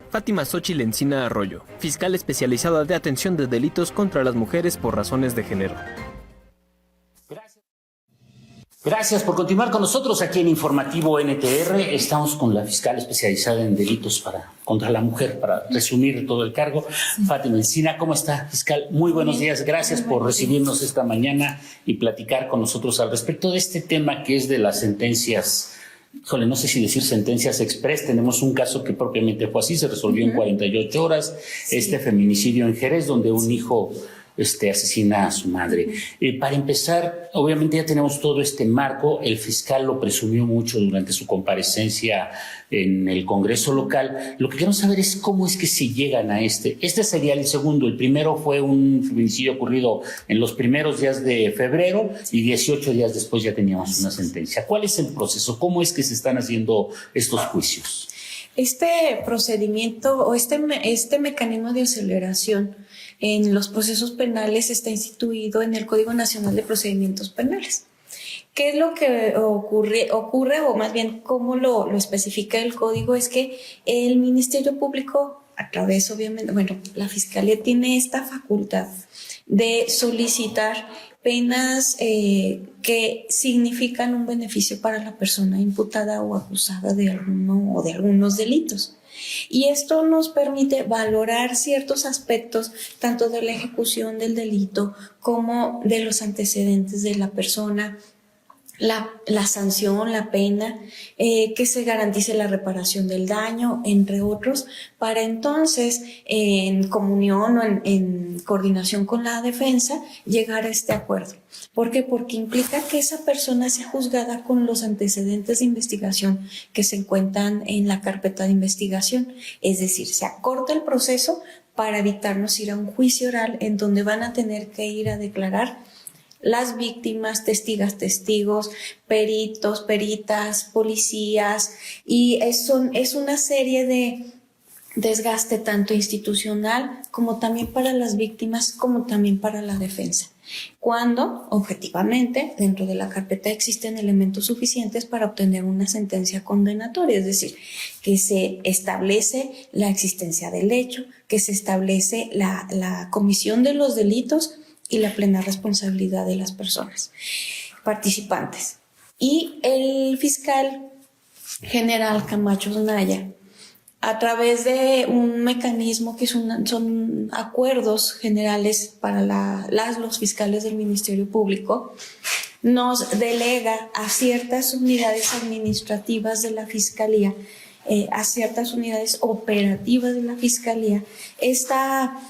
Fátima Xóchitl Encina Arroyo, fiscal especializada de atención de delitos contra las mujeres por razones de género. Gracias por continuar con nosotros aquí en Informativo NTR. Estamos con la fiscal especializada en delitos contra la mujer, para resumir todo el cargo. Fátima Encina, ¿cómo está, fiscal? Muy buenos días. Gracias por recibirnos esta mañana y platicar con nosotros al respecto de este tema que es de las sentencias. Híjole, no sé si decir sentencias express. Tenemos un caso que propiamente fue así, se resolvió en 48 horas. Este feminicidio en Jerez, donde un hijo asesina a su madre. Para empezar, obviamente ya tenemos todo este marco. El fiscal lo presumió mucho durante su comparecencia en el Congreso local. Lo que queremos saber es cómo es que se llegan a este. Este sería el segundo. El primero fue un feminicidio ocurrido en los primeros días de febrero y 18 días después ya teníamos una sentencia. ¿Cuál es el proceso? ¿Cómo es que se están haciendo estos juicios? Este procedimiento o este mecanismo de aceleración en los procesos penales está instituido en el Código Nacional de Procedimientos Penales. ¿Qué es lo que ocurre o más bien cómo lo especifica el código? Es que el Ministerio Público, a través obviamente, la Fiscalía tiene esta facultad de solicitar penas que significan un beneficio para la persona imputada o acusada de alguno o de algunos delitos. Y esto nos permite valorar ciertos aspectos tanto de la ejecución del delito como de los antecedentes de la persona, la sanción, la pena, que se garantice la reparación del daño, entre otros, para entonces, en comunión o en coordinación con la defensa, llegar a este acuerdo. ¿Por qué? Porque implica que esa persona sea juzgada con los antecedentes de investigación que se encuentran en la carpeta de investigación. Es decir, se acorta el proceso para evitarnos ir a un juicio oral en donde van a tener que ir a declarar las víctimas, testigos, peritos, peritas, policías, y es una serie de desgaste tanto institucional como también para las víctimas, como también para la defensa. Cuando, objetivamente, dentro de la carpeta existen elementos suficientes para obtener una sentencia condenatoria, es decir, que se establece la existencia del hecho, que se establece la comisión de los delitos y la plena responsabilidad de las personas participantes. Y el fiscal general Camacho Naya, a través de un mecanismo que son acuerdos generales para los fiscales del Ministerio Público, nos delega a ciertas unidades administrativas de la Fiscalía, a ciertas unidades operativas de la Fiscalía, esta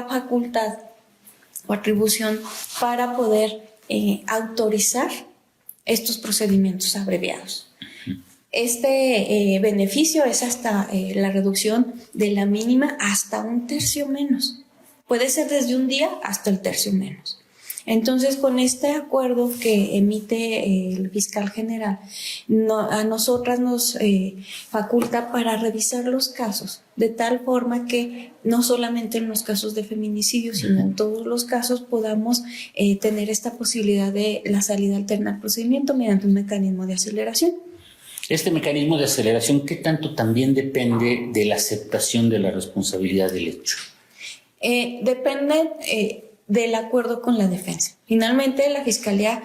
facultad o atribución para poder autorizar estos procedimientos abreviados. Este beneficio es hasta la reducción de la mínima hasta un tercio menos. Puede ser desde un día hasta el tercio menos. Entonces, con este acuerdo que emite el fiscal general, a nosotras nos faculta para revisar los casos, de tal forma que no solamente en los casos de feminicidio, sino en todos los casos podamos tener esta posibilidad de la salida alterna al procedimiento mediante un mecanismo de aceleración. Este mecanismo de aceleración, ¿qué tanto también depende de la aceptación de la responsabilidad del hecho? Depende del acuerdo con la defensa. Finalmente, la Fiscalía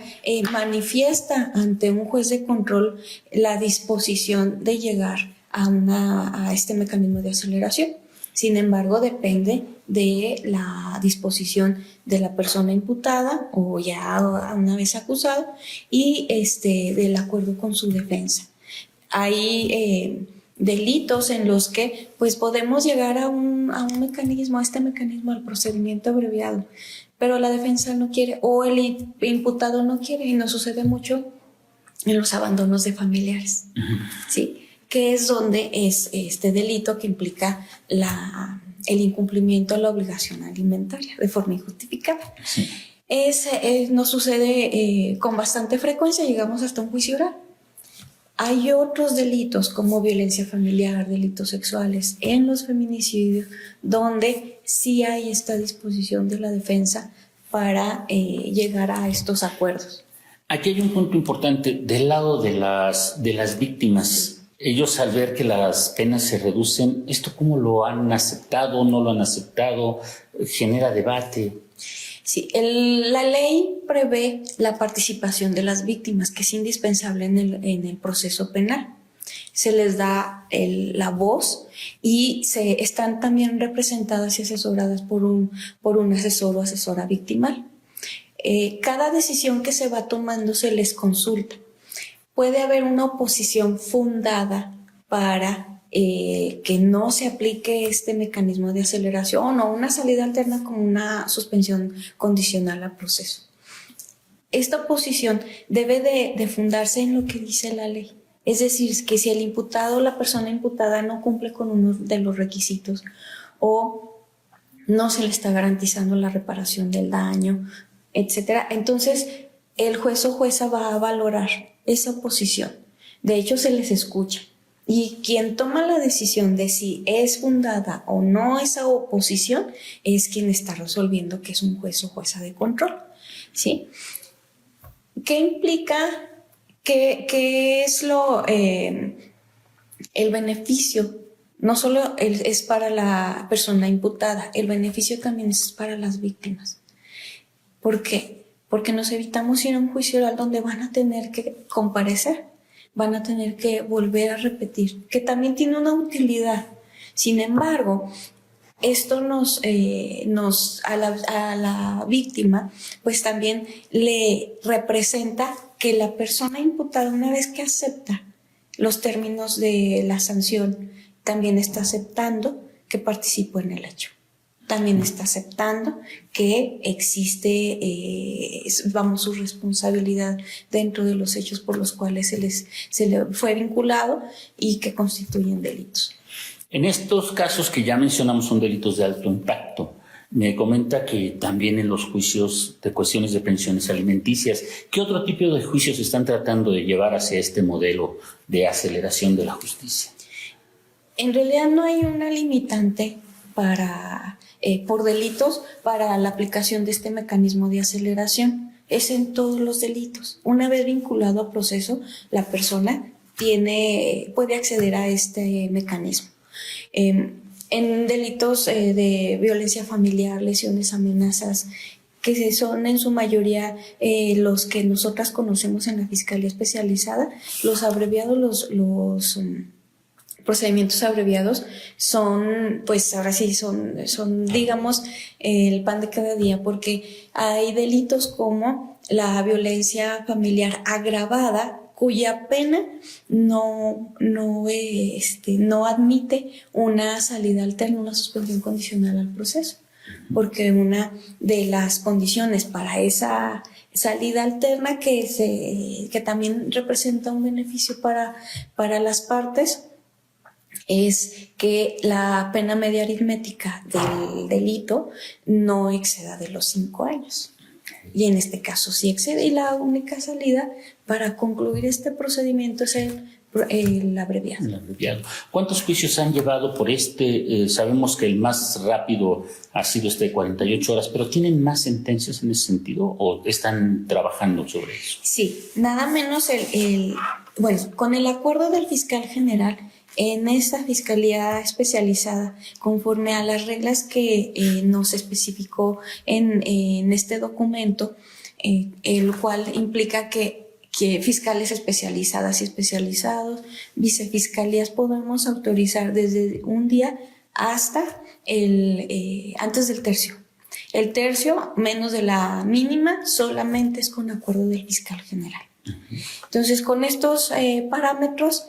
manifiesta ante un juez de control la disposición de llegar a este mecanismo de aceleración. Sin embargo, depende de la disposición de la persona imputada o ya una vez acusada y del acuerdo con su defensa. Hay delitos en los que pues podemos llegar a un mecanismo, a este mecanismo del procedimiento abreviado, pero la defensa no quiere o el imputado no quiere, y nos sucede mucho en los abandonos de familiares, ¿sí? Que es donde es este delito que implica el incumplimiento de la obligación alimentaria de forma injustificada. Sí. Nos sucede con bastante frecuencia, llegamos hasta un juicio oral. Hay otros delitos como violencia familiar, delitos sexuales en los feminicidios, donde sí hay esta disposición de la defensa para llegar a estos acuerdos. Aquí hay un punto importante del lado de las víctimas. Ellos, al ver que las penas se reducen, ¿esto cómo lo han aceptado, no lo han aceptado? ¿Genera debate? Sí, la ley prevé la participación de las víctimas, que es indispensable en el proceso penal. Se les da la voz y están también representadas y asesoradas por un asesor o asesora victimal. Cada decisión que se va tomando se les consulta. Puede haber una oposición fundada para que no se aplique este mecanismo de aceleración o una salida alterna como una suspensión condicional al proceso. Esta oposición debe de fundarse en lo que dice la ley. Es decir, que si el imputado o la persona imputada no cumple con uno de los requisitos o no se le está garantizando la reparación del daño, etcétera, entonces el juez o jueza va a valorar esa oposición. De hecho, se les escucha. Y quien toma la decisión de si es fundada o no esa oposición es quien está resolviendo, que es un juez o jueza de control, ¿sí? ¿Qué implica? ¿Qué es el beneficio? No solo es para la persona imputada, el beneficio también es para las víctimas. ¿Por qué? Porque nos evitamos ir a un juicio oral donde van a tener que comparecer, van a tener que volver a repetir, que también tiene una utilidad. Sin embargo, esto a la víctima, pues también le representa que la persona imputada, una vez que acepta los términos de la sanción, también está aceptando que participó en el hecho. También está aceptando que existe, su responsabilidad dentro de los hechos por los cuales se le fue vinculado y que constituyen delitos. En estos casos que ya mencionamos son delitos de alto impacto. Me comenta que también en los juicios de cuestiones de pensiones alimenticias, ¿qué otro tipo de juicios están tratando de llevar hacia este modelo de aceleración de la justicia? En realidad no hay una limitante por delitos para la aplicación de este mecanismo de aceleración. Es en todos los delitos. Una vez vinculado a proceso, la persona puede acceder a este mecanismo. En delitos de violencia familiar, lesiones, amenazas, que son en su mayoría los que nosotras conocemos en la Fiscalía Especializada, los abreviados, los procedimientos abreviados son, pues ahora sí, son digamos, el pan de cada día, porque hay delitos como la violencia familiar agravada, cuya pena no admite una salida alterna, una suspensión condicional al proceso, porque una de las condiciones para esa salida alterna que también representa un beneficio para las partes es que la pena media aritmética del delito no exceda de los 5 años. Y en este caso sí excede, y la única salida para concluir este procedimiento es el abreviado. El abreviado. ¿Cuántos juicios han llevado por sabemos que el más rápido ha sido este de 48 horas, pero ¿tienen más sentencias en ese sentido o están trabajando sobre eso? Sí, nada menos con el acuerdo del fiscal general en esa fiscalía especializada, conforme a las reglas que nos especificó en este documento, el cual implica que fiscales especializadas y especializados, vicefiscalías, podemos autorizar desde un día hasta antes del tercio. El tercio, menos de la mínima, solamente es con acuerdo del fiscal general. Entonces, con estos parámetros,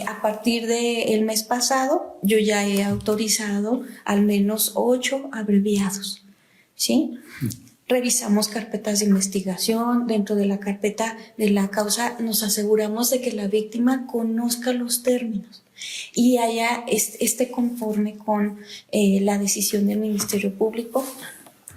a partir del mes pasado, yo ya he autorizado al menos 8 abreviados, ¿sí? Revisamos carpetas de investigación. Dentro de la carpeta de la causa nos aseguramos de que la víctima conozca los términos y esté conforme con la decisión del Ministerio Público,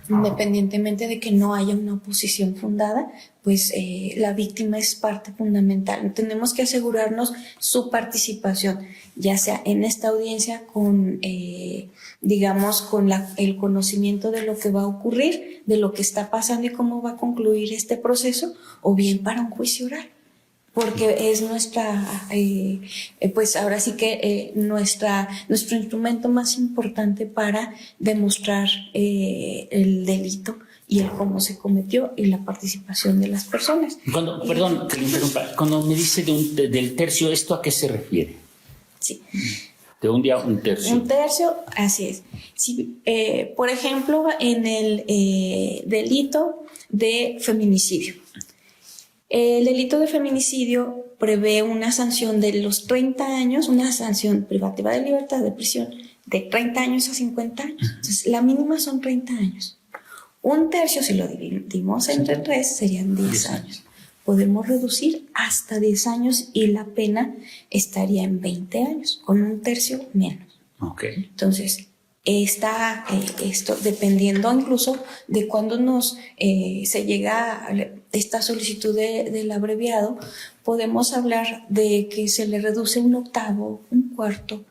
independientemente de que no haya una oposición fundada, pues la víctima es parte fundamental. Tenemos que asegurarnos su participación, ya sea en esta audiencia con el conocimiento de lo que va a ocurrir, de lo que está pasando y cómo va a concluir este proceso, o bien para un juicio oral. porque es nuestra, pues ahora sí que nuestro instrumento más importante para demostrar el delito y el cómo se cometió y la participación de las personas. Perdón, que le interrumpa. Cuando me dice del tercio, ¿esto a qué se refiere? Sí. De un día, un tercio. Un tercio, así es. Sí, por ejemplo, en el delito de feminicidio. El delito de feminicidio prevé una sanción de los 30 años, una sanción privativa de libertad de prisión de 30 años a 50 años. Entonces, la mínima son 30 años. Un tercio, si lo dividimos entre 3, serían 10 años. Podemos reducir hasta 10 años y la pena estaría en 20 años, con un tercio menos. Okay. Entonces, esto dependiendo incluso de cuándo se llega a esta solicitud del abreviado, podemos hablar de que se le reduce un octavo, un cuarto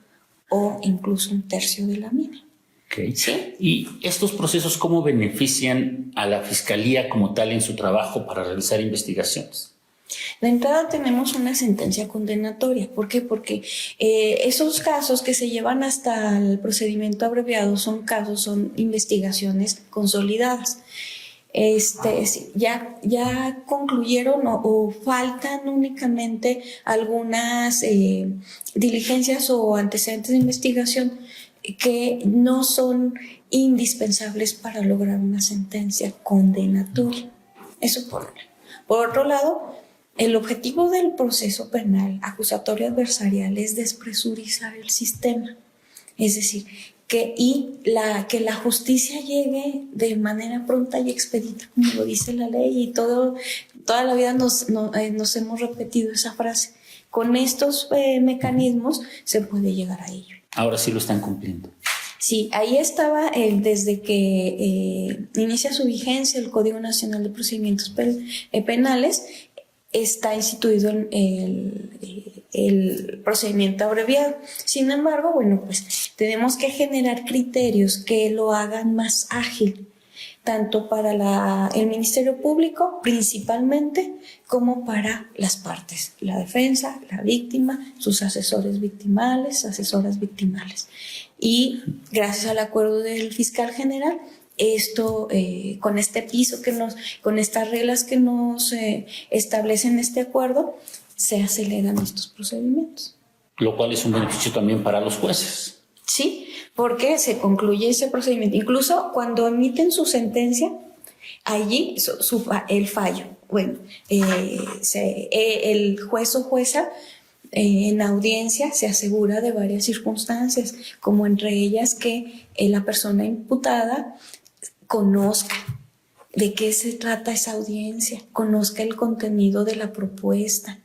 o incluso un tercio de la mínima. Okay. ¿Sí? ¿Y estos procesos cómo benefician a la Fiscalía como tal en su trabajo para realizar investigaciones? De entrada tenemos una sentencia condenatoria. ¿Por qué? Porque esos casos que se llevan hasta el procedimiento abreviado son investigaciones consolidadas. Ya concluyeron o faltan únicamente algunas diligencias o antecedentes de investigación que no son indispensables para lograr una sentencia condenatoria. Eso por un lado. Por otro lado, el objetivo del proceso penal acusatorio adversarial es despresurizar el sistema. Es decir, que la justicia llegue de manera pronta y expedita, como lo dice la ley, y toda la vida nos hemos repetido esa frase. Con estos mecanismos se puede llegar a ello. Ahora sí lo están cumpliendo. Sí, ahí estaba desde que inicia su vigencia el Código Nacional de Procedimientos Penales, está instituido el procedimiento abreviado. Sin embargo, bueno, pues tenemos que generar criterios que lo hagan más ágil, tanto para el Ministerio Público principalmente, como para las partes, la defensa, la víctima, sus asesores victimales, asesoras victimales. Y gracias al acuerdo del fiscal general, esto, con este piso con estas reglas que nos establecen este acuerdo, se aceleran estos procedimientos. Lo cual es un beneficio también para los jueces. Sí, porque se concluye ese procedimiento. Incluso cuando emiten su sentencia, allí el fallo. Bueno, el juez o jueza en audiencia se asegura de varias circunstancias, como entre ellas que la persona imputada conozca de qué se trata esa audiencia, conozca el contenido de la propuesta,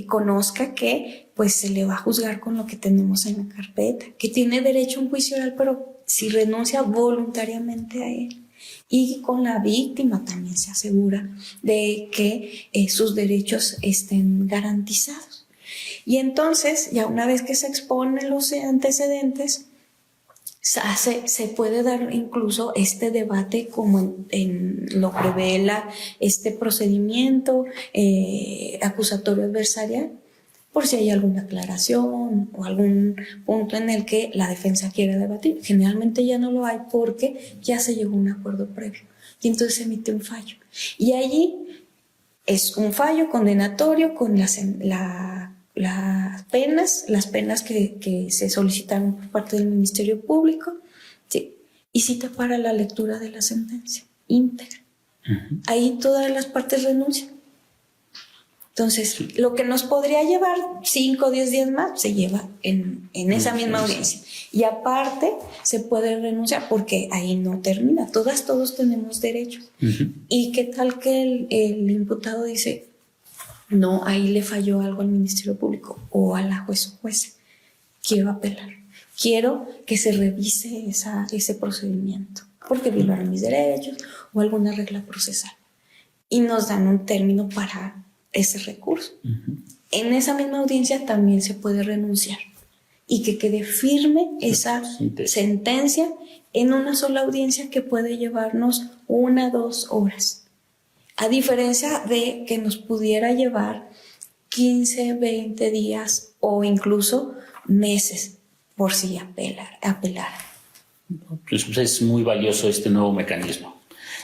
conozca que pues se le va a juzgar con lo que tenemos en la carpeta, que tiene derecho a un juicio oral, pero si renuncia voluntariamente a él. Y con la víctima también se asegura de que sus derechos estén garantizados. Y entonces, ya una vez que se exponen los antecedentes, se puede dar incluso este debate como en lo prevé este procedimiento acusatorio adversarial, por si hay alguna aclaración o algún punto en el que la defensa quiera debatir. Generalmente ya no lo hay porque ya se llegó a un acuerdo previo y entonces se emite un fallo. Y allí es un fallo condenatorio con las penas que se solicitaron por parte del Ministerio Público, ¿sí? Y cita para la lectura de la sentencia íntegra. Uh-huh. Ahí todas las partes renuncian. Entonces, lo que nos podría llevar 5 o 10 días más, se lleva en esa misma audiencia. Y aparte, se puede renunciar porque ahí no termina. Todos tenemos derechos. Uh-huh. ¿Y qué tal que el imputado dice, no, ahí le falló algo al Ministerio Público o a la juez o jueza? Quiero apelar. Quiero que se revise ese procedimiento porque violaron mis derechos o alguna regla procesal. Y nos dan un término para ese recurso. Uh-huh. En esa misma audiencia también se puede renunciar y que quede firme esa sentencia en una sola audiencia que puede llevarnos 1 o 2 horas. a diferencia de que nos pudiera llevar 15, 20 días o incluso meses por si apelar. Pues es muy valioso este nuevo mecanismo.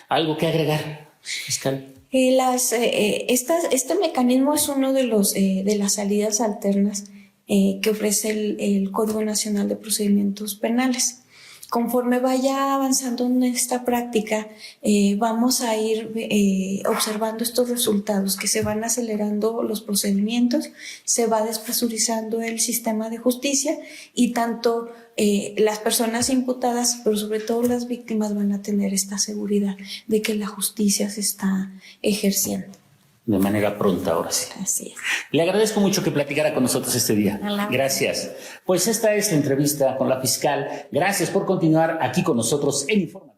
¿Algo que agregar, fiscal? Este mecanismo es uno de las salidas alternas que ofrece el Código Nacional de Procedimientos Penales. Conforme vaya avanzando en esta práctica, vamos a ir observando estos resultados, que se van acelerando los procedimientos, se va despresurizando el sistema de justicia y tanto las personas imputadas, pero sobre todo las víctimas, van a tener esta seguridad de que la justicia se está ejerciendo. De manera pronta, ahora sí. Así es. Le agradezco mucho que platicara con nosotros este día. Hola. Gracias. Pues esta es la entrevista con la fiscal. Gracias por continuar aquí con nosotros en Informativo.